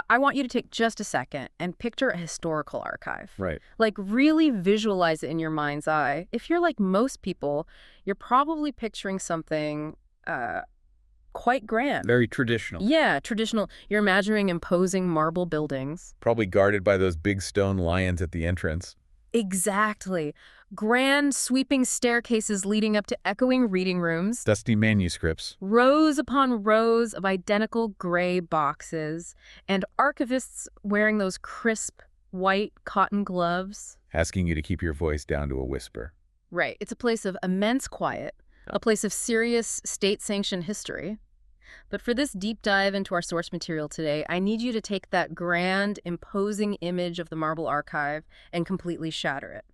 I want you to take just a second and picture a historical archive. Right. Like, really visualize it in your mind's eye. If you're like most people, you're probably picturing something quite grand. Very traditional. Yeah, traditional. You're imagining imposing marble buildings. Probably guarded by those big stone lions at the entrance. Exactly. Grand, sweeping staircases leading up to echoing reading rooms. Dusty manuscripts. Rows upon rows of identical gray boxes. And archivists wearing those crisp, white cotton gloves. Asking you to keep your voice down to a whisper. Right. It's a place of immense quiet. A place of serious state-sanctioned history. But for this deep dive into our source material today, I need you to take that grand, imposing image of the Marble Archive and completely shatter it.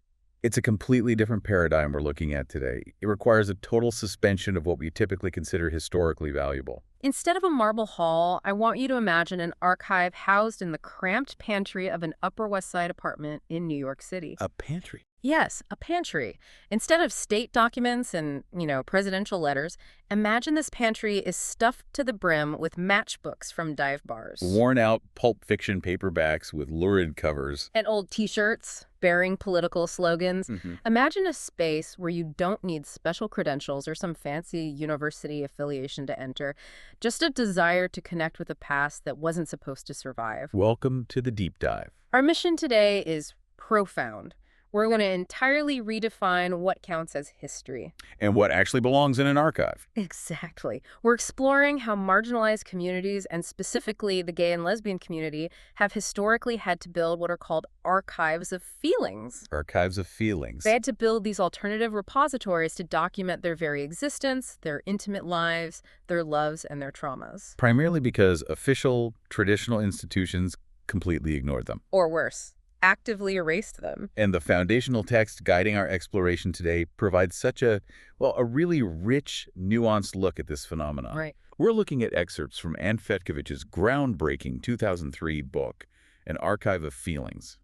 It's a completely different paradigm we're looking at today. It requires a total suspension of what we typically consider historically valuable. Instead of a marble hall, I want you to imagine an archive housed in the cramped pantry of an Upper West Side apartment in New York City. A pantry? Yes, a pantry. Instead of state documents and, presidential letters, imagine this pantry is stuffed to the brim with matchbooks from dive bars. Worn-out pulp fiction paperbacks with lurid covers. And old T-shirts bearing political slogans. Mm-hmm. Imagine a space where you don't need special credentials or some fancy university affiliation to enter, just a desire to connect with a past that wasn't supposed to survive. Welcome to the deep dive. Our mission today is profound. We're going to entirely redefine what counts as history. And what actually belongs in an archive. Exactly. We're exploring how marginalized communities, and specifically the gay and lesbian community, have historically had to build what are called archives of feelings. Archives of feelings. They had to build these alternative repositories to document their very existence, their intimate lives, their loves, and their traumas. Primarily because official, traditional institutions completely ignored them. Or worse, actively erased them. And the foundational text guiding our exploration today provides such a really rich, nuanced look at this phenomenon. Right. We're looking at excerpts from Cvetkovich's groundbreaking 2003 book, An Archive of Feelings: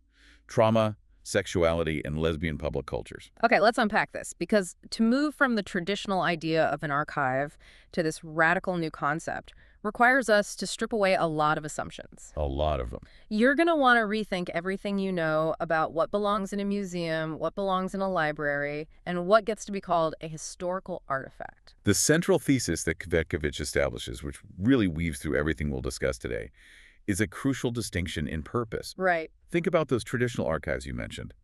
Trauma, Sexuality, and Lesbian Public Cultures. Okay, let's unpack this, because to move from the traditional idea of an archive to this radical new concept requires us to strip away a lot of assumptions. A lot of them. You're going to want to rethink everything you know about what belongs in a museum, what belongs in a library, and what gets to be called a historical artifact. The central thesis that Cvetkovich establishes, which really weaves through everything we'll discuss today, is a crucial distinction in purpose. Right. Think about those traditional archives you mentioned.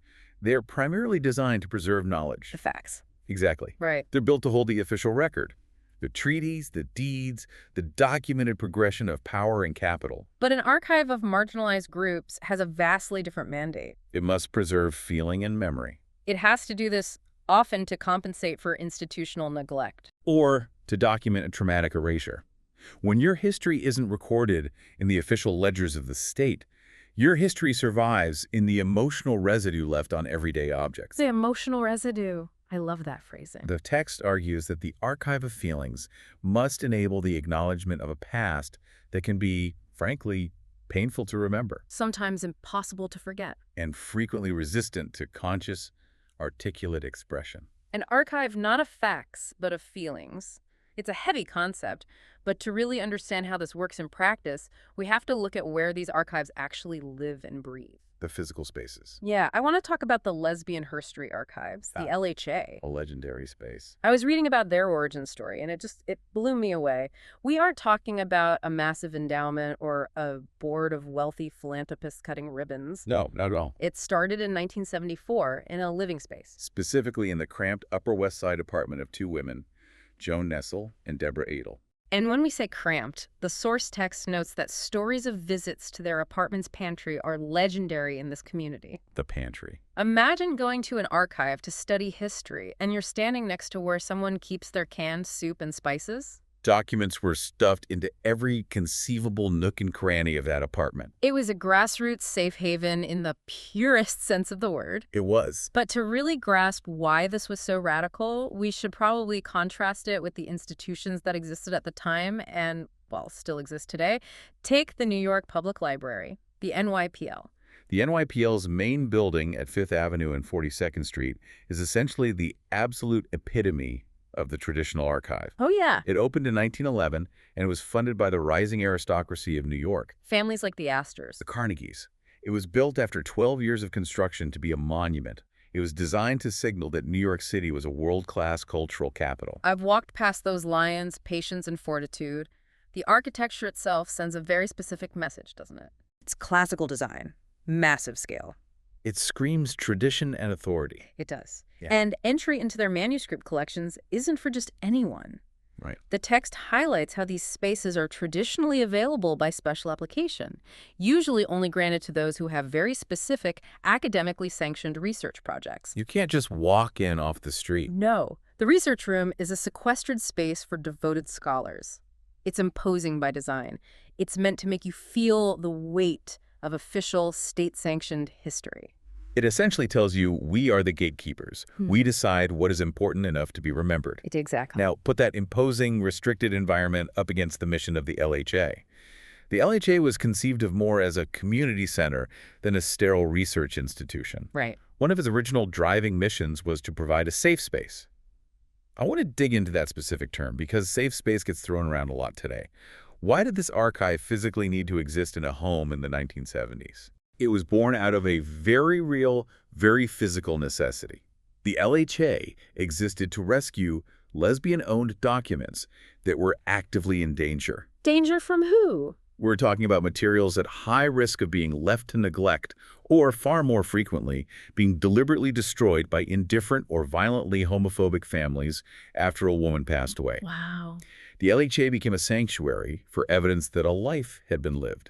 They're primarily designed to preserve knowledge. The facts. Exactly. Right. They're built to hold the official record. The treaties, the deeds, the documented progression of power and capital. But an archive of marginalized groups has a vastly different mandate. It must preserve feeling and memory. It has to do this often to compensate for institutional neglect. Or to document a traumatic erasure. When your history isn't recorded in the official ledgers of the state, your history survives in the emotional residue left on everyday objects. The emotional residue. I love that phrasing. The text argues that the archive of feelings must enable the acknowledgement of a past that can be, frankly, painful to remember. Sometimes impossible to forget. And frequently resistant to conscious, articulate expression. An archive not of facts, but of feelings. It's a heavy concept, but to really understand how this works in practice, we have to look at where these archives actually live and breathe. The physical spaces. Yeah, I want to talk about the Lesbian Herstory Archives, the LHA. A legendary space. I was reading about their origin story, and it blew me away. We aren't talking about a massive endowment or a board of wealthy philanthropists cutting ribbons. No, not at all. It started in 1974 in a living space. Specifically in the cramped Upper West Side apartment of two women, Joan Nessel and Deborah Adel. And when we say cramped, the source text notes that stories of visits to their apartment's pantry are legendary in this community. The pantry. Imagine going to an archive to study history, and you're standing next to where someone keeps their canned soup and spices. Documents were stuffed into every conceivable nook and cranny of that apartment. It was a grassroots safe haven in the purest sense of the word. It was. But to really grasp why this was so radical, we should probably contrast it with the institutions that existed at the time and, well, still exist today. Take the New York Public Library, the NYPL. The NYPL's main building at 5th Avenue and 42nd Street is essentially the absolute epitome of the traditional archive. Oh, yeah. It opened in 1911, and it was funded by the rising aristocracy of New York, Families like the Astors. the Carnegies. It was built after 12 years of construction to be a monument. It was designed to signal that New York City was a world-class cultural capital. I've walked past those lions, patience and fortitude. The architecture itself sends a very specific message, doesn't it? It's classical design, massive scale. It screams tradition and authority. It does. Yeah. And entry into their manuscript collections isn't for just anyone. Right. The text highlights how these spaces are traditionally available by special application, usually only granted to those who have very specific, academically sanctioned research projects. You can't just walk in off the street. No. The research room is a sequestered space for devoted scholars. It's imposing by design. It's meant to make you feel the weight of official, state-sanctioned history. It essentially tells you we are the gatekeepers. We decide what is important enough to be remembered. Exactly. Now, put that imposing, restricted environment up against the mission of the LHA. The LHA was conceived of more as a community center than a sterile research institution. Right. One of its original driving missions was to provide a safe space. I want to dig into that specific term because safe space gets thrown around a lot today. Why did this archive physically need to exist in a home in the 1970s? It was born out of a very real, very physical necessity. The LHA existed to rescue lesbian-owned documents that were actively in danger. Danger from who? We're talking about materials at high risk of being left to neglect or, far more frequently, being deliberately destroyed by indifferent or violently homophobic families after a woman passed away. Wow. The LHA became a sanctuary for evidence that a life had been lived.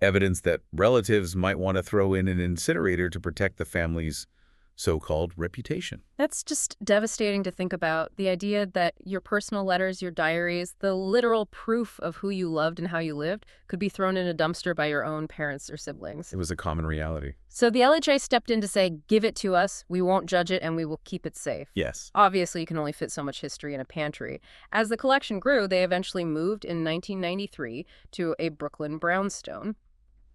Evidence that relatives might want to throw in an incinerator to protect the family's so-called reputation. That's just devastating to think about. The idea that your personal letters, your diaries, the literal proof of who you loved and how you lived could be thrown in a dumpster by your own parents or siblings. It was a common reality. So the LHA stepped in to say, give it to us, we won't judge it, and we will keep it safe. Yes. Obviously, you can only fit so much history in a pantry. As the collection grew, they eventually moved in 1993 to a Brooklyn brownstone.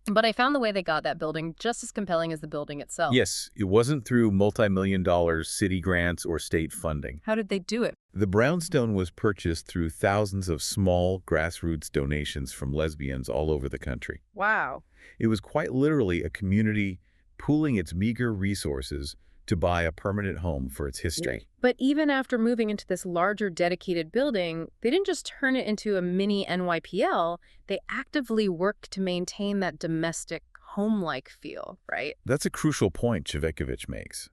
But I found the way they got that building just as compelling as the building itself. Yes, it wasn't through multi-million-dollar city grants or state funding. How did they do it? The brownstone was purchased through thousands of small grassroots donations from lesbians all over the country. Wow. It was quite literally a community pooling its meager resources to buy a permanent home for its history. But even after moving into this larger dedicated building, they didn't just turn it into a mini NYPL, they actively worked to maintain that domestic, home-like feel, right? That's a crucial point Cvetkovich makes.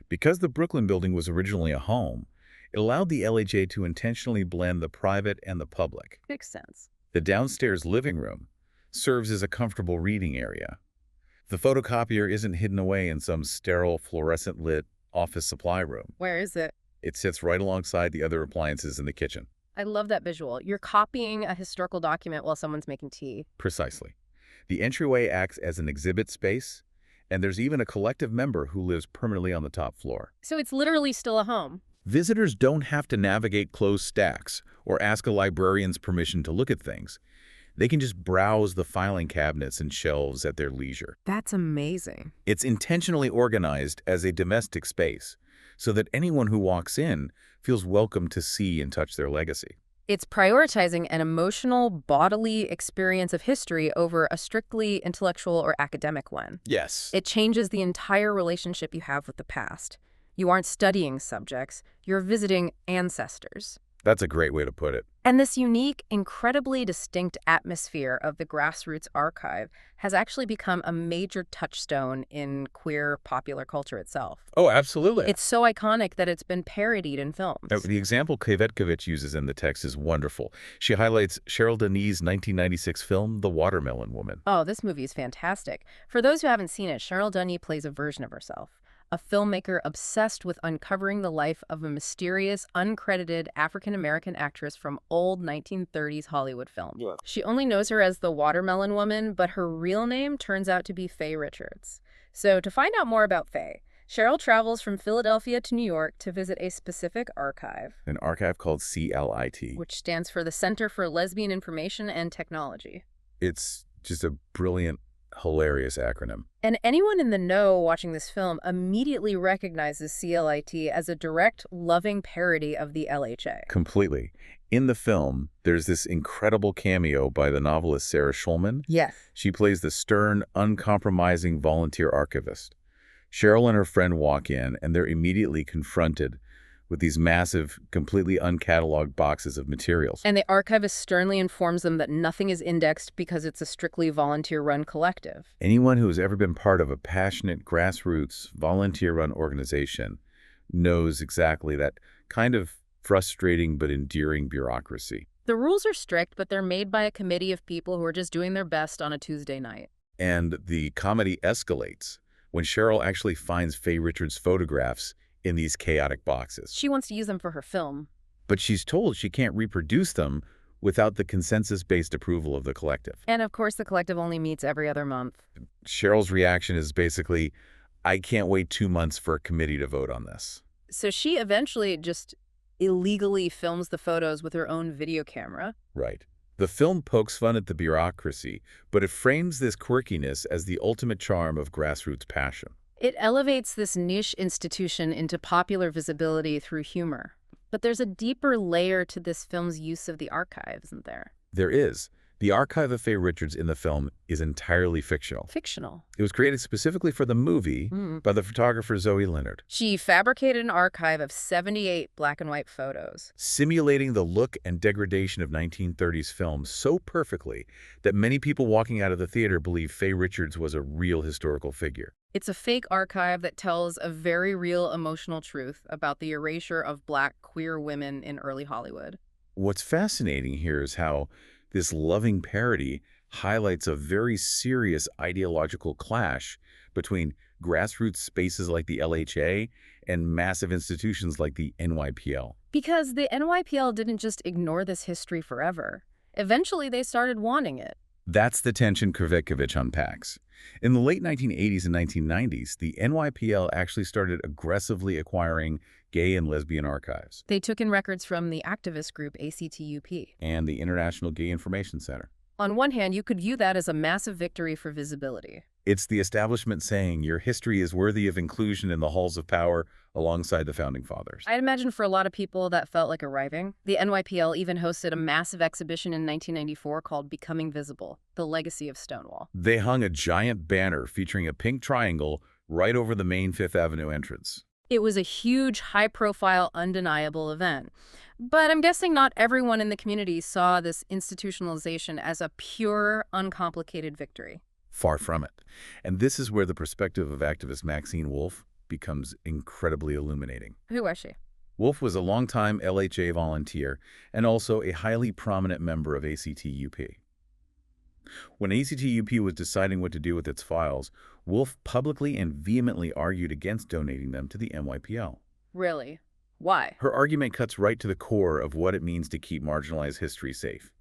Because the Brooklyn building was originally a home, it allowed the LHA to intentionally blend the private and the public. Makes sense. The downstairs living room serves as a comfortable reading area. The photocopier isn't hidden away in some sterile, fluorescent-lit office supply room. Where is it? It sits right alongside the other appliances in the kitchen. I love that visual. You're copying a historical document while someone's making tea. Precisely. The entryway acts as an exhibit space, and there's even a collective member who lives permanently on the top floor. So it's literally still a home. Visitors don't have to navigate closed stacks or ask a librarian's permission to look at things. They can just browse the filing cabinets and shelves at their leisure. That's amazing. It's intentionally organized as a domestic space so that anyone who walks in feels welcome to see and touch their legacy. It's prioritizing an emotional, bodily experience of history over a strictly intellectual or academic one. Yes. It changes the entire relationship you have with the past. You aren't studying subjects, you're visiting ancestors. That's a great way to put it. And this unique, incredibly distinct atmosphere of the grassroots archive has actually become a major touchstone in queer popular culture itself. Oh, absolutely. It's so iconic that it's been parodied in films. The example Cvetkovich uses in the text is wonderful. She highlights Cheryl Denny's 1996 film, The Watermelon Woman. Oh, this movie is fantastic. For those who haven't seen it, Cheryl Denny plays a version of herself. A filmmaker obsessed with uncovering the life of a mysterious, uncredited African-American actress from old 1930s Hollywood film. Yeah. She only knows her as the Watermelon Woman, but her real name turns out to be Faye Richards. So to find out more about Faye, Cheryl travels from Philadelphia to New York to visit a specific archive. An archive called CLIT. Which stands for the Center for Lesbian Information and Technology. It's just a brilliant Hilarious acronym. And anyone in the know watching this film immediately recognizes CLIT as a direct, loving parody of the LHA. Completely. In the film, there's this incredible cameo by the novelist Sarah Schulman. Yes. She plays the stern, uncompromising volunteer archivist. Cheryl and her friend walk in, and they're immediately confronted with these massive, completely uncatalogued boxes of materials. And the archivist sternly informs them that nothing is indexed because it's a strictly volunteer-run collective. Anyone who has ever been part of a passionate, grassroots, volunteer-run organization knows exactly that kind of frustrating but endearing bureaucracy. The rules are strict, but they're made by a committee of people who are just doing their best on a Tuesday night. And the comedy escalates when Cheryl actually finds Faye Richards' photographs in these chaotic boxes. She wants to use them for her film. But she's told she can't reproduce them without the consensus-based approval of the collective. And of course, the collective only meets every other month. Cheryl's reaction is basically, I can't wait 2 months for a committee to vote on this. So she eventually just illegally films the photos with her own video camera. Right. The film pokes fun at the bureaucracy, but it frames this quirkiness as the ultimate charm of grassroots passion. It elevates this niche institution into popular visibility through humor. But there's a deeper layer to this film's use of the archive, isn't there? There is. The archive of Faye Richards in the film is entirely fictional. Fictional. It was created specifically for the movie by the photographer Zoe Leonard, She fabricated an archive of 78 black and white photos. simulating the look and degradation of 1930s films so perfectly that many people walking out of the theater believe Faye Richards was a real historical figure. It's a fake archive that tells a very real emotional truth about the erasure of black queer women in early Hollywood. What's fascinating here is how this loving parody highlights a very serious ideological clash between grassroots spaces like the LHA and massive institutions like the NYPL. Because the NYPL didn't just ignore this history forever. Eventually, they started wanting it. That's the tension Cvetkovich unpacks. In the late 1980s and 1990s, the NYPL actually started aggressively acquiring gay and lesbian archives. They took in records from the activist group ACTUP. And the International Gay Information Center. On one hand, you could view that as a massive victory for visibility. It's the establishment saying your history is worthy of inclusion in the halls of power alongside the Founding Fathers. I'd imagine for a lot of people that felt like arriving. The NYPL even hosted a massive exhibition in 1994 called Becoming Visible, The Legacy of Stonewall. They hung a giant banner featuring a pink triangle right over the main Fifth Avenue entrance. It was a huge, high-profile, undeniable event. But I'm guessing not everyone in the community saw this institutionalization as a pure, uncomplicated victory. Far from it. And this is where the perspective of activist Maxine Wolf becomes incredibly illuminating. Who was she? Wolf was a longtime LHA volunteer and also a highly prominent member of ACTUP. When ACTUP was deciding what to do with its files, Wolf publicly and vehemently argued against donating them to the NYPL. Really? Why? Her argument cuts right to the core of what it means to keep marginalized history safe.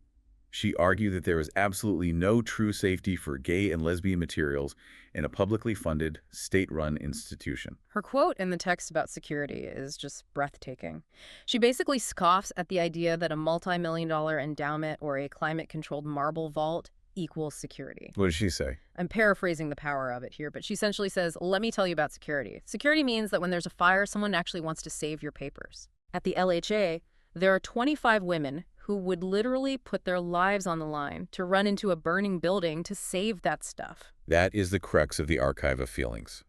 She argued that there is absolutely no true safety for gay and lesbian materials in a publicly funded, state-run institution. Her quote in the text about security is just breathtaking. She basically scoffs at the idea that a multi-million-dollar endowment or a climate-controlled marble vault equals security. What did she say? I'm paraphrasing the power of it here, but she essentially says, let me tell you about security. Security means that when there's a fire, someone actually wants to save your papers. At the LHA, there are 25 women who would literally put their lives on the line to run into a burning building to save that stuff. That is the crux of the archive of feelings.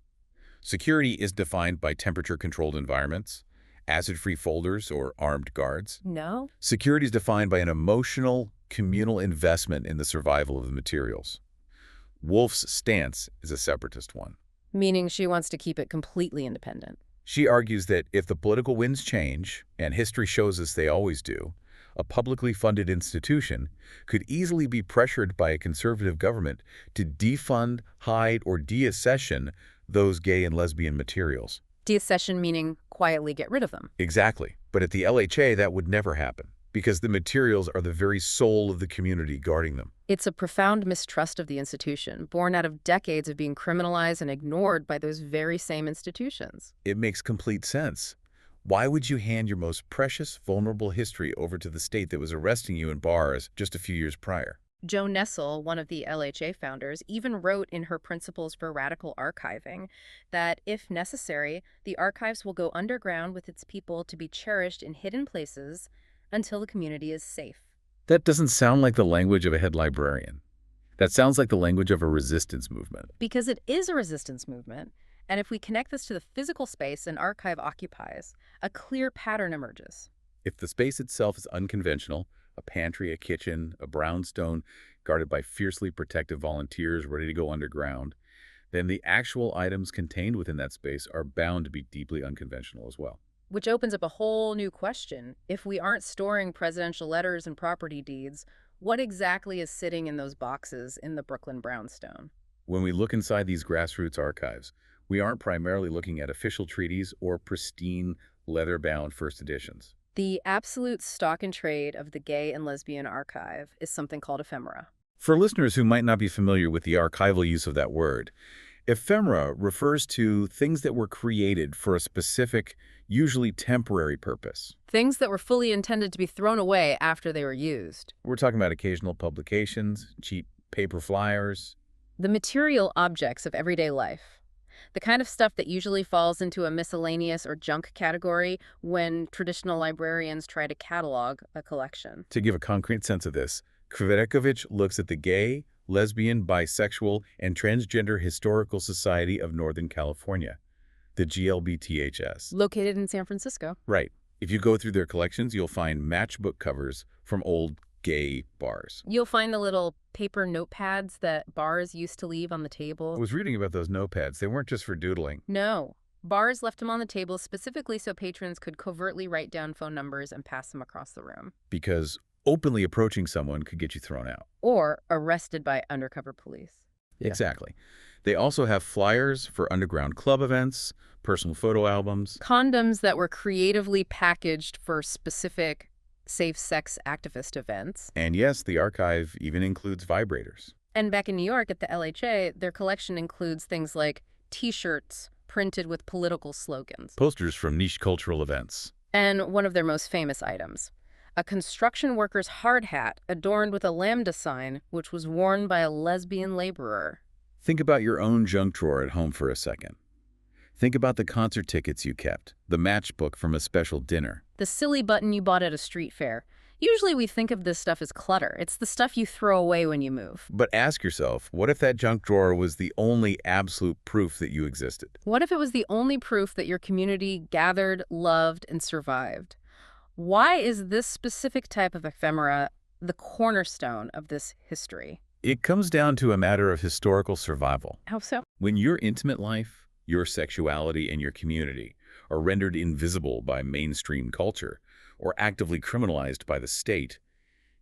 Security is defined by temperature-controlled environments, acid-free folders, or armed guards. No? Security is defined by an emotional, communal investment in the survival of the materials. Wolf's stance is a separatist one. Meaning she wants to keep it completely independent. She argues that if the political winds change, and history shows us they always do, a publicly funded institution could easily be pressured by a conservative government to defund, hide, or deaccession those gay and lesbian materials. Deaccession meaning quietly get rid of them. Exactly. But at the LHA, that would never happen, because the materials are the very soul of the community guarding them. It's a profound mistrust of the institution, born out of decades of being criminalized and ignored by those very same institutions. It makes complete sense. Why would you hand your most precious, vulnerable history over to the state that was arresting you in bars just a few years prior? Joe Nessel, one of the LHA founders, even wrote in her Principles for Radical Archiving that, if necessary, the archives will go underground with its people to be cherished in hidden places until the community is safe. That doesn't sound like the language of a head librarian. That sounds like the language of a resistance movement. Because it is a resistance movement, and if we connect this to the physical space an archive occupies, a clear pattern emerges. If the space itself is unconventional, a pantry, a kitchen, a brownstone guarded by fiercely protective volunteers ready to go underground, then the actual items contained within that space are bound to be deeply unconventional as well. Which opens up a whole new question. If we aren't storing presidential letters and property deeds, what exactly is sitting in those boxes in the Brooklyn brownstone? When we look inside these grassroots archives, we aren't primarily looking at official treaties or pristine, leather-bound first editions. The absolute stock and trade of the Gay and Lesbian archive is something called ephemera. For listeners who might not be familiar with the archival use of that word, ephemera refers to things that were created for a specific, usually temporary purpose. Things that were fully intended to be thrown away after they were used. We're talking about occasional publications, cheap paper flyers. The material objects of everyday life. The kind of stuff that usually falls into a miscellaneous or junk category when traditional librarians try to catalog a collection. To give a concrete sense of this, Cvetkovich looks at the Gay, Lesbian, Bisexual, and Transgender Historical Society of Northern California, the GLBTHS. Located in San Francisco. Right. If you go through their collections, you'll find matchbook covers from old gay bars. You'll find the little paper notepads that bars used to leave on the table. I was reading about those notepads. They weren't just for doodling. No. Bars left them on the table specifically so patrons could covertly write down phone numbers and pass them across the room. Because openly approaching someone could get you thrown out. Or arrested by undercover police. Exactly. They also have flyers for underground club events, personal photo albums. Condoms that were creatively packaged for specific safe-sex activist events. And yes, the archive even includes vibrators. And back in New York at the LHA, their collection includes things like T-shirts printed with political slogans. Posters from niche cultural events. And one of their most famous items, a construction worker's hard hat adorned with a lambda sign, which was worn by a lesbian laborer. Think about your own junk drawer at home for a second. Think about the concert tickets you kept, the matchbook from a special dinner. The silly button you bought at a street fair. Usually we think of this stuff as clutter. It's the stuff you throw away when you move. But ask yourself, what if that junk drawer was the only absolute proof that you existed? What if it was the only proof that your community gathered, loved, and survived? Why is this specific type of ephemera the cornerstone of this history? It comes down to a matter of historical survival. How so? When your intimate life, your sexuality, and your community are rendered invisible by mainstream culture or actively criminalized by the state,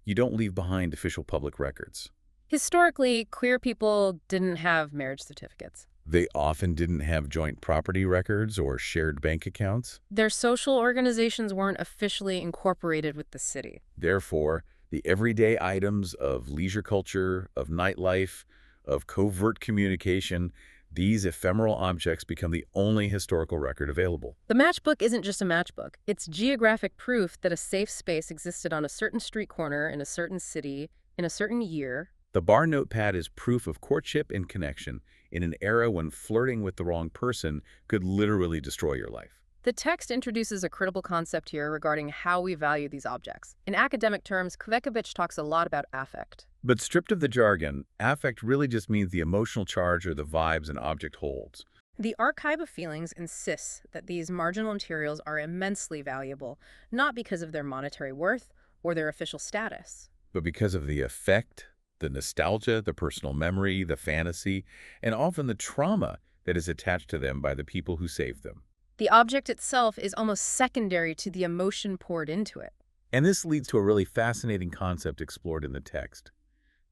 you don't leave behind official public records. Historically, queer people didn't have marriage certificates. They often didn't have joint property records or shared bank accounts. Their social organizations weren't officially incorporated with the city. Therefore, the everyday items of leisure culture, of nightlife, of covert communication, these ephemeral objects become the only historical record available. The matchbook isn't just a matchbook. It's geographic proof that a safe space existed on a certain street corner in a certain city in a certain year. The bar notepad is proof of courtship and connection in an era when flirting with the wrong person could literally destroy your life. The text introduces a critical concept here regarding how we value these objects. In academic terms, Cvetkovich talks a lot about affect. But stripped of the jargon, affect really just means the emotional charge or the vibes an object holds. The Archive of Feelings insists that these marginal materials are immensely valuable, not because of their monetary worth or their official status, but because of the effect, the nostalgia, the personal memory, the fantasy, and often the trauma that is attached to them by the people who saved them. The object itself is almost secondary to the emotion poured into it. And this leads to a really fascinating concept explored in the text.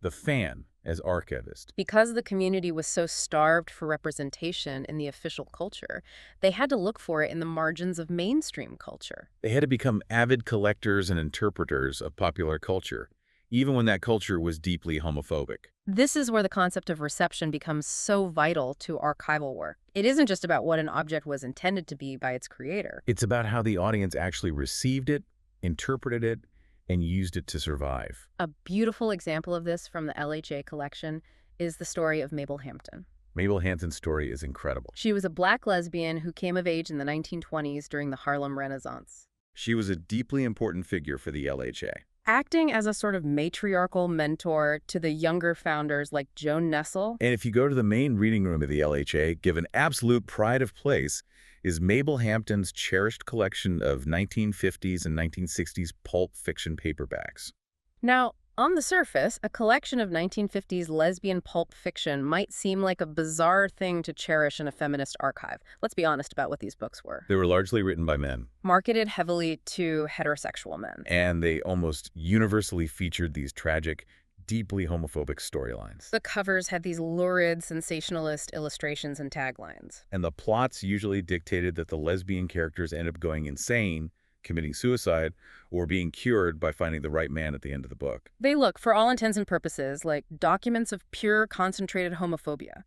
The fan as archivist. Because the community was so starved for representation in the official culture, they had to look for it in the margins of mainstream culture. They had to become avid collectors and interpreters of popular culture, even when that culture was deeply homophobic. This is where the concept of reception becomes so vital to archival work. It isn't just about what an object was intended to be by its creator. It's about how the audience actually received it, interpreted it, and used it to survive. A beautiful example of this from the LHA collection is the story of Mabel Hampton. Mabel Hampton's story is incredible. She was a black lesbian who came of age in the 1920s during the Harlem Renaissance. She was a deeply important figure for the LHA. Acting as a sort of matriarchal mentor to the younger founders like Joan Nessel. And if you go to the main reading room of the LHA, given absolute pride of place is Mabel Hampton's cherished collection of 1950s and 1960s pulp fiction paperbacks. Now, on the surface, a collection of 1950s lesbian pulp fiction might seem like a bizarre thing to cherish in a feminist archive. Let's be honest about what these books were. They were largely written by men. Marketed heavily to heterosexual men. And they almost universally featured these tragic, deeply homophobic storylines. The covers had these lurid, sensationalist illustrations and taglines. And the plots usually dictated that the lesbian characters end up going insane, committing suicide, or being cured by finding the right man at the end of the book. They look, for all intents and purposes, like documents of pure, concentrated homophobia.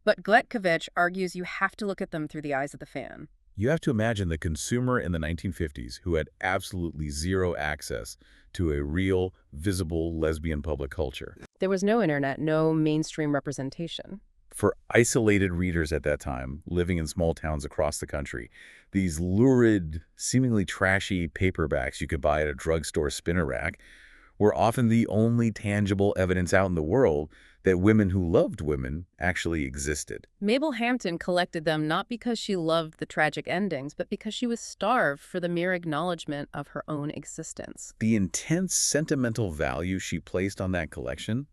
But Cvetkovich argues you have to look at them through the eyes of the fan. You have to imagine the consumer in the 1950s who had absolutely zero access to a real, visible lesbian public culture. There was no internet, no mainstream representation. For isolated readers at that time, living in small towns across the country, these lurid, seemingly trashy paperbacks you could buy at a drugstore spinner rack were often the only tangible evidence out in the world that women who loved women actually existed. Mabel Hampton collected them not because she loved the tragic endings, but because she was starved for the mere acknowledgement of her own existence. The intense sentimental value she placed on that collection,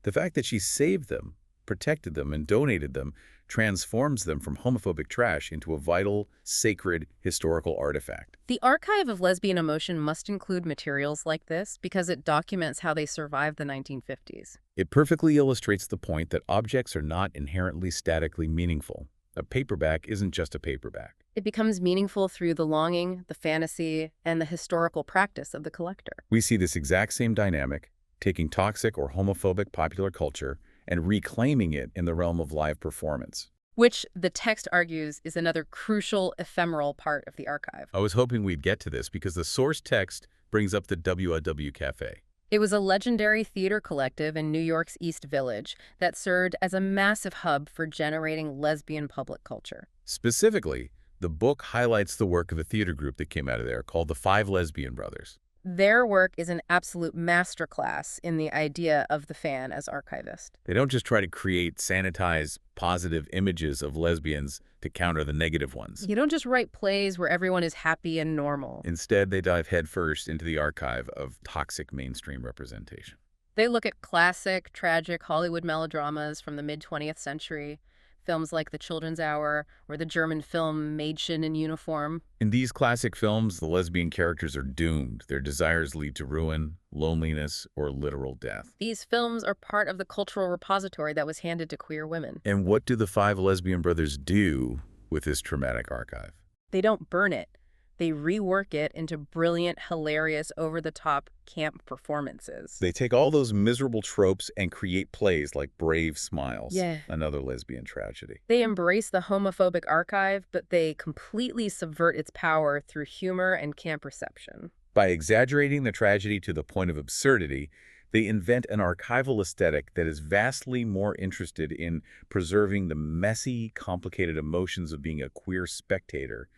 the fact that she saved them, protected them, and donated them, transforms them from homophobic trash into a vital, sacred, historical artifact. The archive of lesbian emotion must include materials like this because it documents how they survived the 1950s. It perfectly illustrates the point that objects are not inherently statically meaningful. A paperback isn't just a paperback. It becomes meaningful through the longing, the fantasy, and the historical practice of the collector. We see this exact same dynamic, taking toxic or homophobic popular culture and reclaiming it in the realm of live performance. Which, the text argues, is another crucial, ephemeral part of the archive. I was hoping we'd get to this because the source text brings up the WOW Cafe. It was a legendary theater collective in New York's East Village that served as a massive hub for generating lesbian public culture. Specifically, the book highlights the work of a theater group that came out of there called the Five Lesbian Brothers. Their work is an absolute masterclass in the idea of the fan as archivist. They don't just try to create sanitized, positive images of lesbians to counter the negative ones. You don't just write plays where everyone is happy and normal. Instead, they dive headfirst into the archive of toxic mainstream representation. They look at classic, tragic Hollywood melodramas from the mid-20th century, films like The Children's Hour or the German film Mädchen in Uniform. In these classic films, the lesbian characters are doomed. Their desires lead to ruin, loneliness, or literal death. These films are part of the cultural repository that was handed to queer women. And what do the Five Lesbian Brothers do with this traumatic archive? They don't burn it. They rework it into brilliant, hilarious, over-the-top camp performances. They take all those miserable tropes and create plays like Brave Smiles, Yeah. another lesbian tragedy. They embrace the homophobic archive, but they completely subvert its power through humor and camp reception. By exaggerating the tragedy to the point of absurdity, they invent an archival aesthetic that is vastly more interested in preserving the messy, complicated emotions of being a queer spectator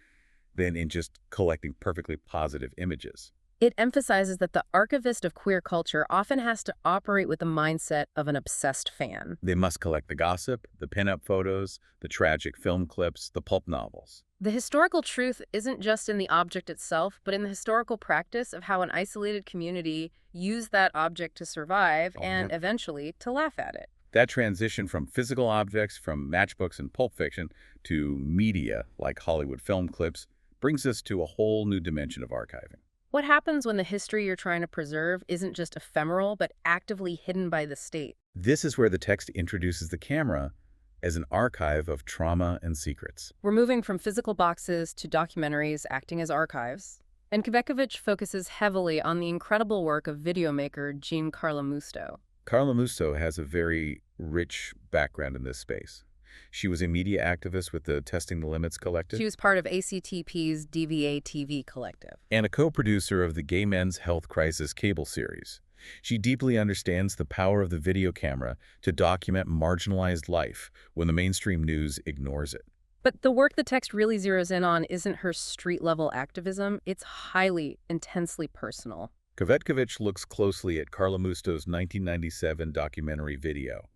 than in just collecting perfectly positive images. It emphasizes that the archivist of queer culture often has to operate with the mindset of an obsessed fan. They must collect the gossip, the pinup photos, the tragic film clips, the pulp novels. The historical truth isn't just in the object itself, but in the historical practice of how an isolated community used that object to survive and eventually to laugh at it. That transition from physical objects, from matchbooks and pulp fiction, to media like Hollywood film clips brings us to a whole new dimension of archiving. What happens when the history you're trying to preserve isn't just ephemeral, but actively hidden by the state? This is where the text introduces the camera as an archive of trauma and secrets. We're moving from physical boxes to documentaries acting as archives. And Cvetkovich focuses heavily on the incredible work of videomaker Jean Carla Musto. Carla Musto has a very rich background in this space. She was a media activist with the Testing the Limits Collective She was part of ACTP's DVA-TV collective. and a co-producer of the Gay Men's Health Crisis cable series. She deeply understands the power of the video camera to document marginalized life when the mainstream news ignores it. But the work the text really zeroes in on isn't her street-level activism. It's highly, intensely personal. Cvetkovich looks closely at Carla Musto's 1997 documentary video,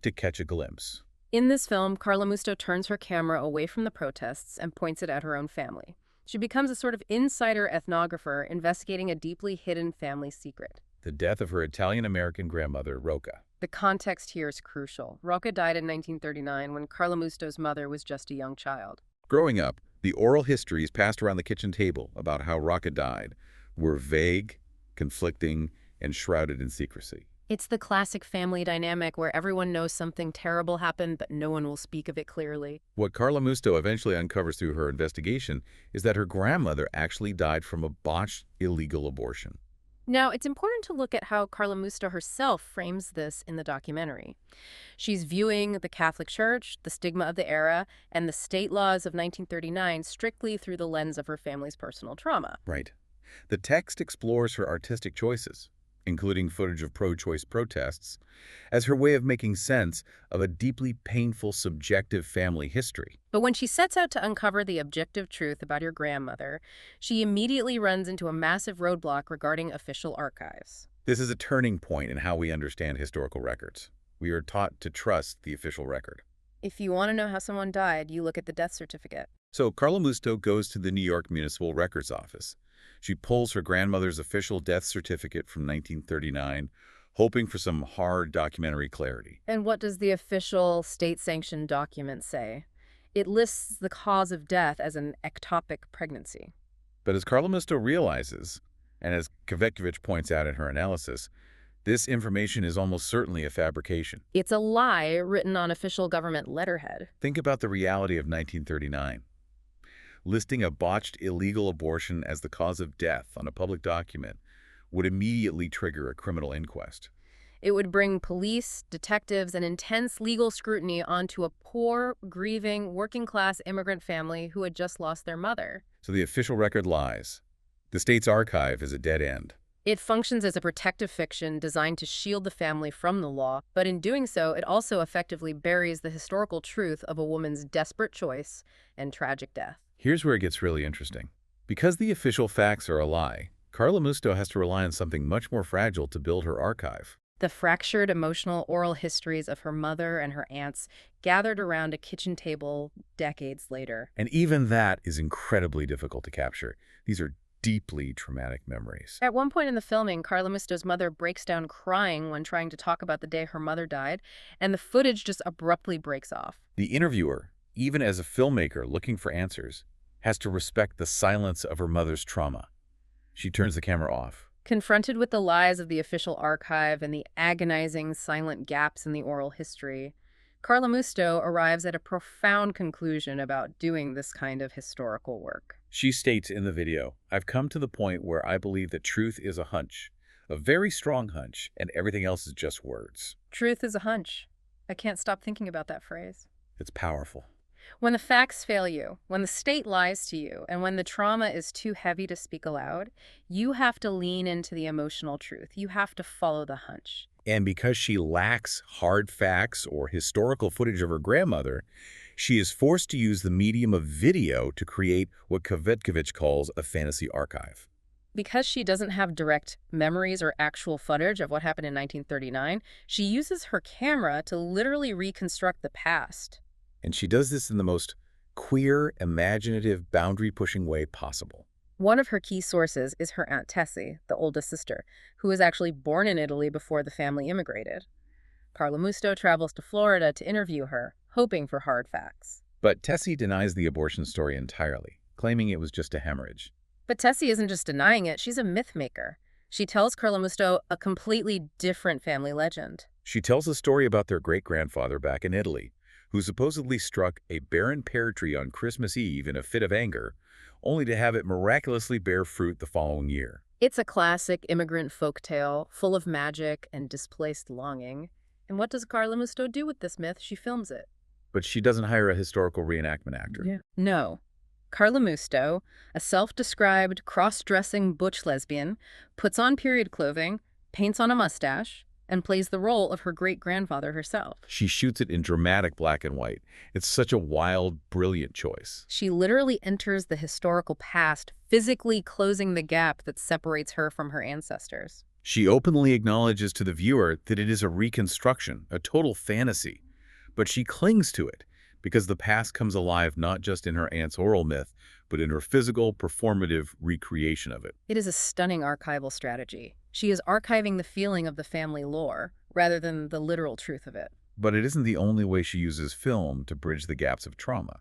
To Catch a Glimpse. In this film, Carla Musto turns her camera away from the protests and points it at her own family. She becomes a sort of insider ethnographer investigating a deeply hidden family secret. The death of her Italian-American grandmother, Rocca. The context here is crucial. Rocca died in 1939 when Carla Musto's mother was just a young child. Growing up, the oral histories passed around the kitchen table about how Rocca died were vague, conflicting, and shrouded in secrecy. It's the classic family dynamic where everyone knows something terrible happened, but no one will speak of it clearly. What Carla Musto eventually uncovers through her investigation is that her grandmother actually died from a botched, illegal abortion. Now, it's important to look at how Carla Musto herself frames this in the documentary. She's viewing the Catholic Church, the stigma of the era, and the state laws of 1939 strictly through the lens of her family's personal trauma. Right. The text explores her artistic choices, including footage of pro-choice protests, as her way of making sense of a deeply painful subjective family history. But when she sets out to uncover the objective truth about her grandmother, she immediately runs into a massive roadblock regarding official archives. This is a turning point in how we understand historical records. We are taught to trust the official record. If you want to know how someone died, you look at the death certificate. So Carla Musto goes to the New York Municipal Records Office. She pulls her grandmother's official death certificate from 1939, hoping for some hard documentary clarity. And what does the official state-sanctioned document say? It lists the cause of death as an ectopic pregnancy. But as Carla Musto realizes, and as Cvetkovich points out in her analysis, this information is almost certainly a fabrication. It's a lie written on official government letterhead. Think about the reality of 1939. Listing a botched illegal abortion as the cause of death on a public document would immediately trigger a criminal inquest. It would bring police, detectives, and intense legal scrutiny onto a poor, grieving, working-class immigrant family who had just lost their mother. So the official record lies. The state's archive is a dead end. It functions as a protective fiction designed to shield the family from the law, but in doing so, it also effectively buries the historical truth of a woman's desperate choice and tragic death. Here's where it gets really interesting. Because the official facts are a lie, Carla Musto has to rely on something much more fragile to build her archive. The fractured emotional oral histories of her mother and her aunts gathered around a kitchen table decades later. And even that is incredibly difficult to capture. These are deeply traumatic memories. At one point in the filming, Carla Musto's mother breaks down crying when trying to talk about the day her mother died, and the footage just abruptly breaks off. The interviewer, even as a filmmaker looking for answers, has to respect the silence of her mother's trauma. She turns the camera off. Confronted with the lies of the official archive and the agonizing silent gaps in the oral history, Carla Musto arrives at a profound conclusion about doing this kind of historical work. She states in the video, "I've come to the point where I believe that truth is a hunch, a very strong hunch, and everything else is just words." Truth is a hunch. I can't stop thinking about that phrase. It's powerful. When the facts fail you, when the state lies to you, and when the trauma is too heavy to speak aloud, you have to lean into the emotional truth. You have to follow the hunch. And because she lacks hard facts or historical footage of her grandmother, she is forced to use the medium of video to create what Cvetkovich calls a fantasy archive. Because she doesn't have direct memories or actual footage of what happened in 1939, she uses her camera to literally reconstruct the past. And she does this in the most queer, imaginative, boundary-pushing way possible. One of her key sources is her Aunt Tessie, the oldest sister, who was actually born in Italy before the family immigrated. Carla Musto travels to Florida to interview her, hoping for hard facts. But Tessie denies the abortion story entirely, claiming it was just a hemorrhage. But Tessie isn't just denying it, she's a myth maker. She tells Carla Musto a completely different family legend. She tells a story about their great-grandfather back in Italy, who supposedly struck a barren pear tree on Christmas Eve in a fit of anger, only to have it miraculously bear fruit the following year. It's a classic immigrant folktale, full of magic and displaced longing. And what does Carla Musto do with this myth? She films it. But she doesn't hire a historical reenactment actor. Yeah. No. Carla Musto, a self-described cross-dressing butch lesbian, puts on period clothing, paints on a mustache, and plays the role of her great-grandfather herself. She shoots it in dramatic black and white. It's such a wild, brilliant choice. She literally enters the historical past, physically closing the gap that separates her from her ancestors. She openly acknowledges to the viewer that it is a reconstruction, a total fantasy. But she clings to it because the past comes alive not just in her aunt's oral myth, but in her physical, performative recreation of it. It is a stunning archival strategy. She is archiving the feeling of the family lore, rather than the literal truth of it. But it isn't the only way she uses film to bridge the gaps of trauma.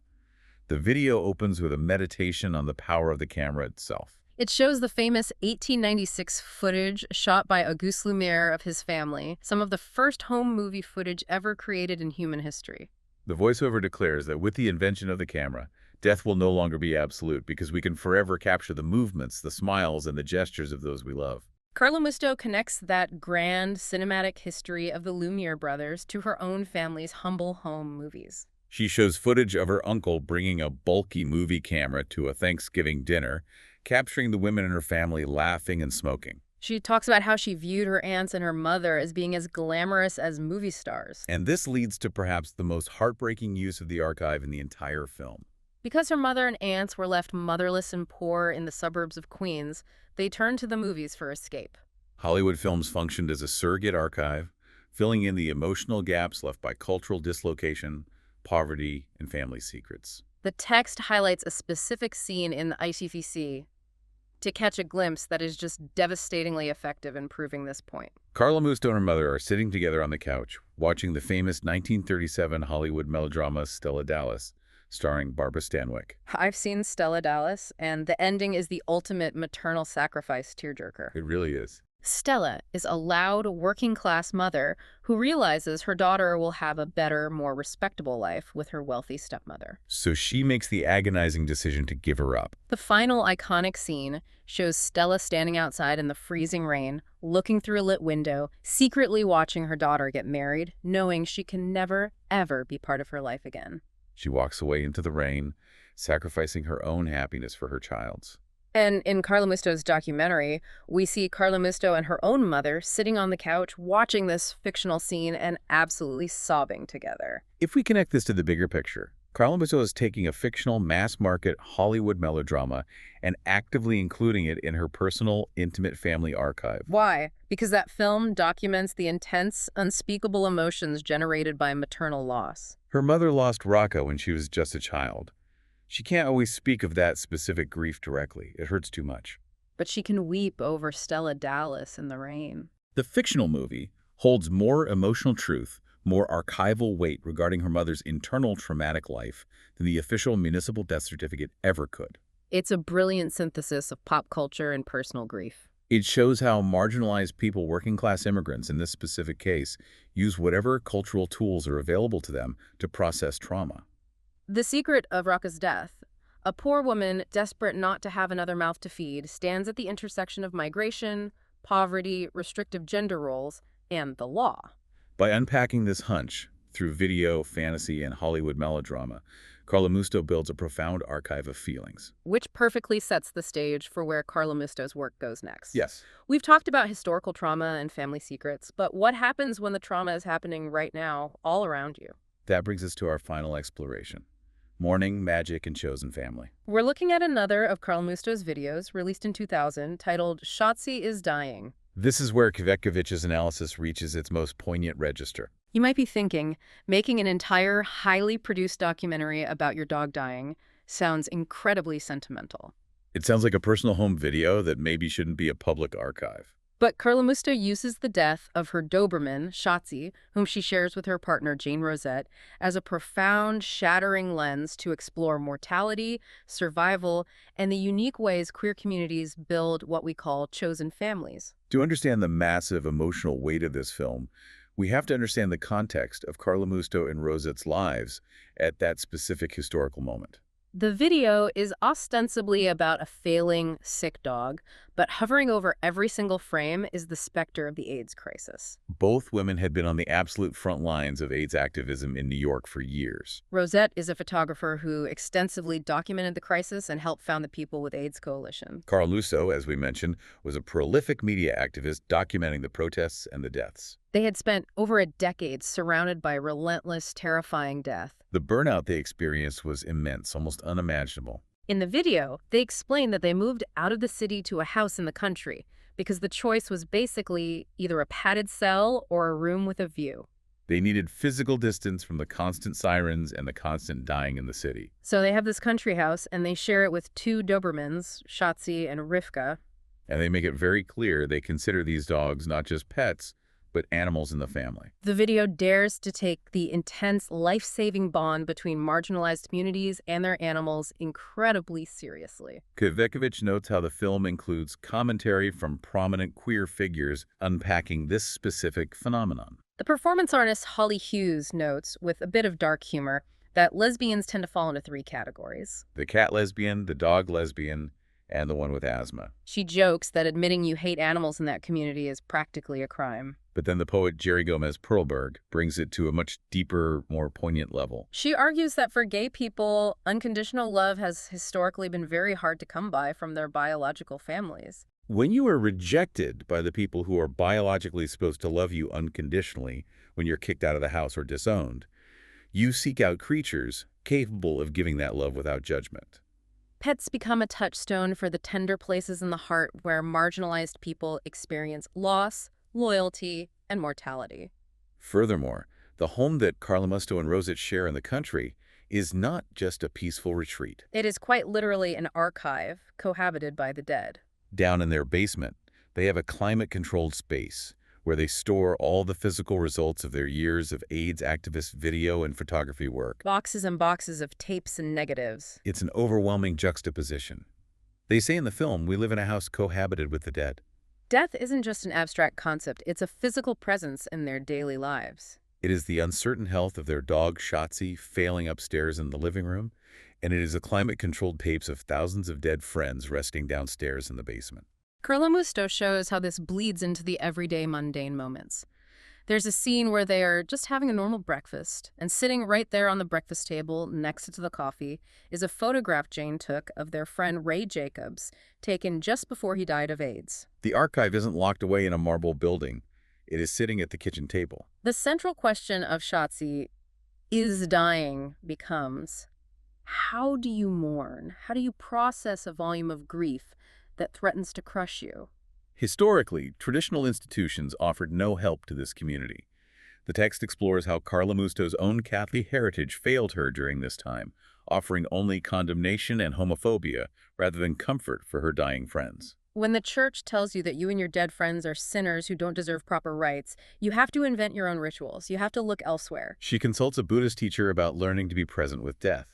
The video opens with a meditation on the power of the camera itself. It shows the famous 1896 footage shot by Auguste Lumière of his family, some of the first home movie footage ever created in human history. The voiceover declares that with the invention of the camera, death will no longer be absolute because we can forever capture the movements, the smiles, and the gestures of those we love. Carla Musto connects that grand cinematic history of the Lumiere brothers to her own family's humble home movies. She shows footage of her uncle bringing a bulky movie camera to a Thanksgiving dinner, capturing the women in her family laughing and smoking. She talks about how she viewed her aunts and her mother as being as glamorous as movie stars. And this leads to perhaps the most heartbreaking use of the archive in the entire film. Because her mother and aunts were left motherless and poor in the suburbs of Queens, they turned to the movies for escape. Hollywood films functioned as a surrogate archive, filling in the emotional gaps left by cultural dislocation, poverty, and family secrets. The text highlights a specific scene in the ITVC to catch a glimpse that is just devastatingly effective in proving this point. Carla Musto and her mother are sitting together on the couch, watching the famous 1937 Hollywood melodrama Stella Dallas, starring Barbara Stanwyck. I've seen Stella Dallas, and the ending is the ultimate maternal sacrifice tearjerker. It really is. Stella is a loud, working-class mother who realizes her daughter will have a better, more respectable life with her wealthy stepmother. So she makes the agonizing decision to give her up. The final iconic scene shows Stella standing outside in the freezing rain, looking through a lit window, secretly watching her daughter get married, knowing she can never, ever be part of her life again. She walks away into the rain, sacrificing her own happiness for her child's. And in Carla Musto's documentary, we see Carla Musto and her own mother sitting on the couch watching this fictional scene and absolutely sobbing together. If we connect this to the bigger picture, Carla Musto is taking a fictional mass-market Hollywood melodrama and actively including it in her personal, intimate family archive. Why? Because that film documents the intense, unspeakable emotions generated by maternal loss. Her mother lost Rocco when she was just a child. She can't always speak of that specific grief directly. It hurts too much. But she can weep over Stella Dallas in the rain. The fictional movie holds more emotional truth, more archival weight regarding her mother's internal traumatic life than the official municipal death certificate ever could. It's a brilliant synthesis of pop culture and personal grief. It shows how marginalized people, working-class immigrants in this specific case, use whatever cultural tools are available to them to process trauma. The secret of Rocca's death. A poor woman, desperate not to have another mouth to feed, stands at the intersection of migration, poverty, restrictive gender roles, and the law. By unpacking this hunch through video, fantasy, and Hollywood melodrama, Carla Musto builds a profound archive of feelings. Which perfectly sets the stage for where Carla Musto's work goes next. Yes. We've talked about historical trauma and family secrets, but what happens when the trauma is happening right now, all around you? That brings us to our final exploration. Mourning, magic, and chosen family. We're looking at another of Carla Musto's videos, released in 2000, titled Shotzi is Dying. This is where Cvetkovich's analysis reaches its most poignant register. You might be thinking, making an entire, highly produced documentary about your dog dying sounds incredibly sentimental. It sounds like a personal home video that maybe shouldn't be a public archive. But Carla Musto uses the death of her Doberman, Shotzi, whom she shares with her partner Jane Rosette, as a profound, shattering lens to explore mortality, survival, and the unique ways queer communities build what we call chosen families. To understand the massive emotional weight of this film, we have to understand the context of Carla Musto and Rosette's lives at that specific historical moment. The video is ostensibly about a failing, sick dog, But hovering over every single frame is the specter of the AIDS crisis. Both women had been on the absolute front lines of AIDS activism in New York for years. Rosette is a photographer who extensively documented the crisis and helped found the People with AIDS Coalition. Carl Lusso, as we mentioned, was a prolific media activist documenting the protests and the deaths. They had spent over a decade surrounded by relentless, terrifying death. The burnout they experienced was immense, almost unimaginable. In the video, they explained that they moved out of the city to a house in the country because the choice was basically either a padded cell or a room with a view. They needed physical distance from the constant sirens and the constant dying in the city. So they have this country house, and they share it with two Dobermans, Shotzi and Rivka. And they make it very clear they consider these dogs not just pets, but animals in the family. The video dares to take the intense, life-saving bond between marginalized communities and their animals incredibly seriously. Cvetkovich notes how the film includes commentary from prominent queer figures unpacking this specific phenomenon. The performance artist Holly Hughes notes, with a bit of dark humor, that lesbians tend to fall into three categories. The cat lesbian, the dog lesbian, and the one with asthma. She jokes that admitting you hate animals in that community is practically a crime. But then the poet Jerry Gomez Perlberg brings it to a much deeper, more poignant level. She argues that for gay people, unconditional love has historically been very hard to come by from their biological families. When you are rejected by the people who are biologically supposed to love you unconditionally when you're kicked out of the house or disowned, you seek out creatures capable of giving that love without judgment. Pets become a touchstone for the tender places in the heart where marginalized people experience loss, loyalty, and mortality. Furthermore, the home that Carla Musto and Rosette share in the country is not just a peaceful retreat. It is quite literally an archive cohabited by the dead. Down in their basement, they have a climate-controlled space where they store all the physical results of their years of AIDS activist video and photography work. Boxes and boxes of tapes and negatives. It's an overwhelming juxtaposition. They say in the film, we live in a house cohabited with the dead. Death isn't just an abstract concept, it's a physical presence in their daily lives. It is the uncertain health of their dog, Shotzi, failing upstairs in the living room, and it is the climate-controlled tapes of thousands of dead friends resting downstairs in the basement. Carla Musto shows how this bleeds into the everyday mundane moments. There's a scene where they are just having a normal breakfast, and sitting right there on the breakfast table next to the coffee is a photograph Jane took of their friend Ray Jacobs, taken just before he died of AIDS. The archive isn't locked away in a marble building. It is sitting at the kitchen table. The central question of Shotzi is dying becomes, how do you mourn? How do you process a volume of grief that threatens to crush you? Historically, traditional institutions offered no help to this community. The text explores how Carla Musto's own Catholic heritage failed her during this time, offering only condemnation and homophobia rather than comfort for her dying friends. When the church tells you that you and your dead friends are sinners who don't deserve proper rites, you have to invent your own rituals. You have to look elsewhere. She consults a Buddhist teacher about learning to be present with death.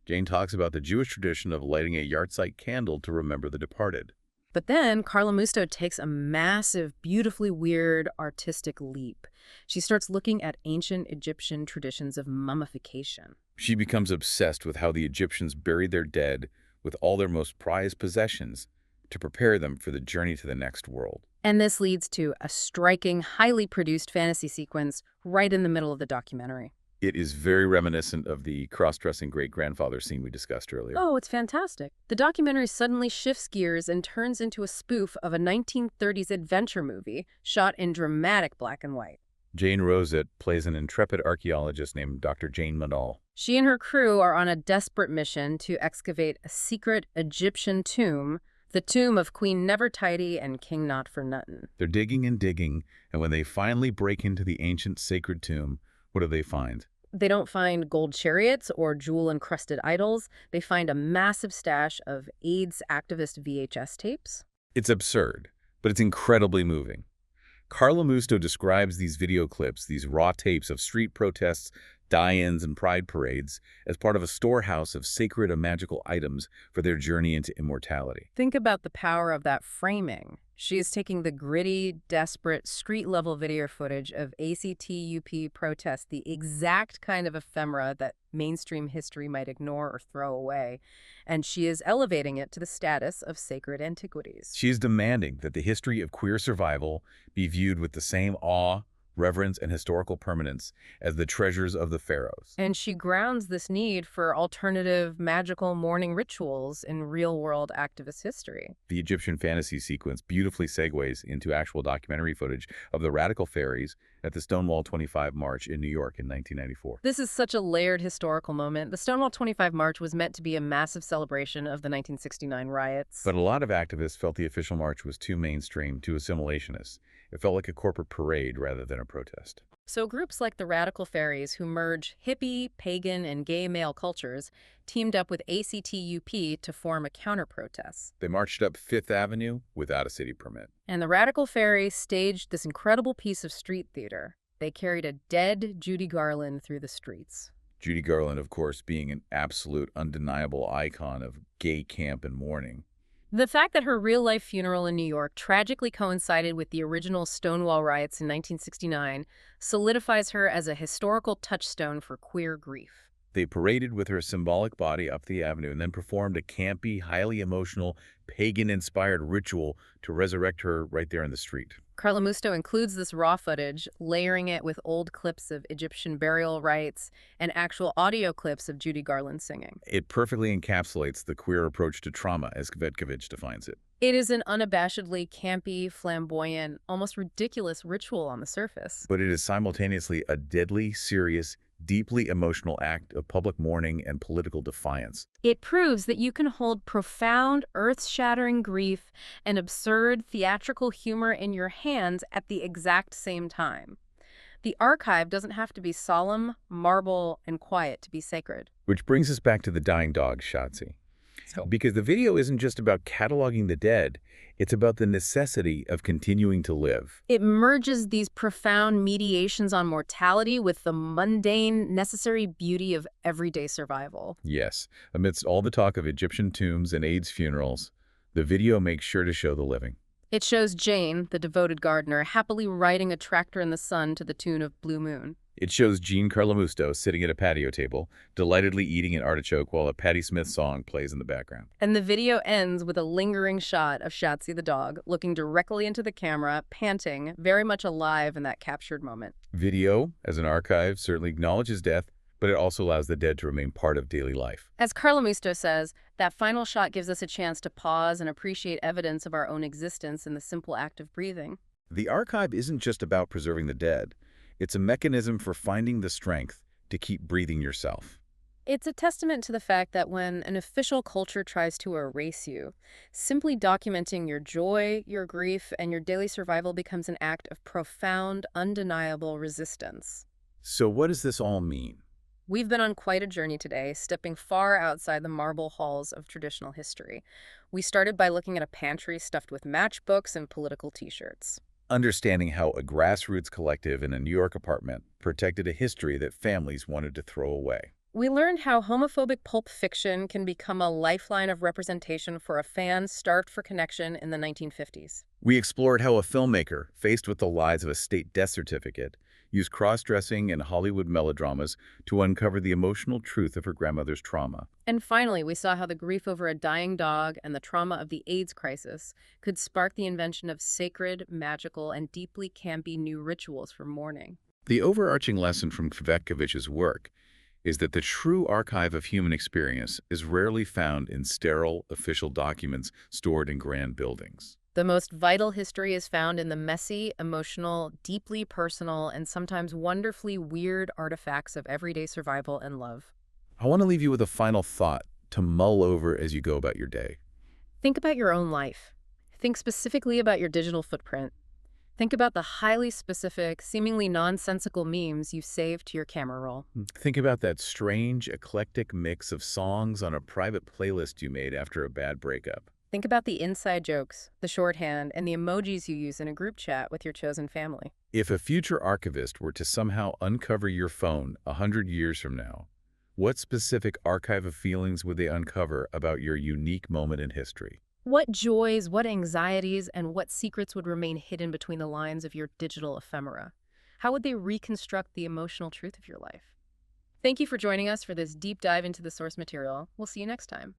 Jane talks about the Jewish tradition of lighting a yahrzeit candle to remember the departed. But then Carla Musto takes a massive, beautifully weird, artistic leap. She starts looking at ancient Egyptian traditions of mummification. She becomes obsessed with how the Egyptians buried their dead with all their most prized possessions to prepare them for the journey to the next world. And this leads to a striking, highly produced fantasy sequence right in the middle of the documentary. It is very reminiscent of the cross-dressing great-grandfather scene we discussed earlier. Oh, it's fantastic. The documentary suddenly shifts gears and turns into a spoof of a 1930s adventure movie shot in dramatic black and white. Jane Rosette plays an intrepid archaeologist named Dr. Jane Manal. She and her crew are on a desperate mission to excavate a secret Egyptian tomb, the tomb of Queen Nefertiti and King Not-for-Nothing. They're digging and digging, and when they finally break into the ancient sacred tomb, what do they find? They don't find gold chariots or jewel-encrusted idols. They find a massive stash of AIDS activist VHS tapes. It's absurd, but it's incredibly moving. Carla Musto describes these video clips, these raw tapes of street protests, die-ins and pride parades as part of a storehouse of sacred and magical items for their journey into immortality. Think about the power of that framing. She is taking the gritty, desperate, street-level video footage of ACTUP protests, the exact kind of ephemera that mainstream history might ignore or throw away, and she is elevating it to the status of sacred antiquities. She is demanding that the history of queer survival be viewed with the same awe, reverence, and historical permanence as the treasures of the pharaohs. And she grounds this need for alternative magical mourning rituals in real-world activist history. The Egyptian fantasy sequence beautifully segues into actual documentary footage of the radical fairies at the Stonewall 25 March in New York in 1994. This is such a layered historical moment. The Stonewall 25 March was meant to be a massive celebration of the 1969 riots. But a lot of activists felt the official march was too mainstream, too assimilationist. It felt like a corporate parade rather than a protest. So groups like the Radical Fairies, who merge hippie, pagan, and gay male cultures, teamed up with ACTUP to form a counter-protest. They marched up Fifth Avenue without a city permit. And the Radical Fairies staged this incredible piece of street theater. They carried a dead Judy Garland through the streets. Judy Garland, of course, being an absolute, undeniable icon of gay camp and mourning. The fact that her real-life funeral in New York tragically coincided with the original Stonewall riots in 1969 solidifies her as a historical touchstone for queer grief. They paraded with her symbolic body up the avenue and then performed a campy, highly emotional, pagan-inspired ritual to resurrect her right there in the street. Carla Musto includes this raw footage, layering it with old clips of Egyptian burial rites and actual audio clips of Judy Garland singing. It perfectly encapsulates the queer approach to trauma, as Cvetkovich defines it. It is an unabashedly campy, flamboyant, almost ridiculous ritual on the surface. But it is simultaneously a deadly, serious, deeply emotional act of public mourning and political defiance. It proves that you can hold profound, earth-shattering grief and absurd theatrical humor in your hands at the exact same time. The archive doesn't have to be solemn, marble, and quiet to be sacred. Which brings us back to the dying dog, Shotzi. Because the video isn't just about cataloging the dead, it's about the necessity of continuing to live. It merges these profound mediations on mortality with the mundane, necessary beauty of everyday survival. Yes, amidst all the talk of Egyptian tombs and AIDS funerals, the video makes sure to show the living. It shows Jane, the devoted gardener, happily riding a tractor in the sun to the tune of Blue Moon. It shows Jean Carlamusto sitting at a patio table, delightedly eating an artichoke while a Patti Smith song plays in the background. And the video ends with a lingering shot of Shotzi the dog, looking directly into the camera, panting, very much alive in that captured moment. Video, as an archive, certainly acknowledges death, but it also allows the dead to remain part of daily life. As Carla Musto says, that final shot gives us a chance to pause and appreciate evidence of our own existence in the simple act of breathing. The archive isn't just about preserving the dead. It's a mechanism for finding the strength to keep breathing yourself. It's a testament to the fact that when an official culture tries to erase you, simply documenting your joy, your grief, and your daily survival becomes an act of profound, undeniable resistance. So what does this all mean? We've been on quite a journey today, stepping far outside the marble halls of traditional history. We started by looking at a pantry stuffed with matchbooks and political t-shirts. Understanding how a grassroots collective in a New York apartment protected a history that families wanted to throw away. We learned how homophobic pulp fiction can become a lifeline of representation for a fan starved for connection in the 1950s. We explored how a filmmaker, faced with the lies of a state death certificate, used cross-dressing and Hollywood melodramas to uncover the emotional truth of her grandmother's trauma. And finally, we saw how the grief over a dying dog and the trauma of the AIDS crisis could spark the invention of sacred, magical, and deeply campy new rituals for mourning. The overarching lesson from Cvetkovich's work is that the true archive of human experience is rarely found in sterile, official documents stored in grand buildings. The most vital history is found in the messy, emotional, deeply personal, and sometimes wonderfully weird artifacts of everyday survival and love. I want to leave you with a final thought to mull over as you go about your day. Think about your own life. Think specifically about your digital footprint. Think about the highly specific, seemingly nonsensical memes you've saved to your camera roll. Think about that strange, eclectic mix of songs on a private playlist you made after a bad breakup. Think about the inside jokes, the shorthand, and the emojis you use in a group chat with your chosen family. If a future archivist were to somehow uncover your phone 100 years from now, what specific archive of feelings would they uncover about your unique moment in history? What joys, what anxieties, and what secrets would remain hidden between the lines of your digital ephemera? How would they reconstruct the emotional truth of your life? Thank you for joining us for this deep dive into the source material. We'll see you next time.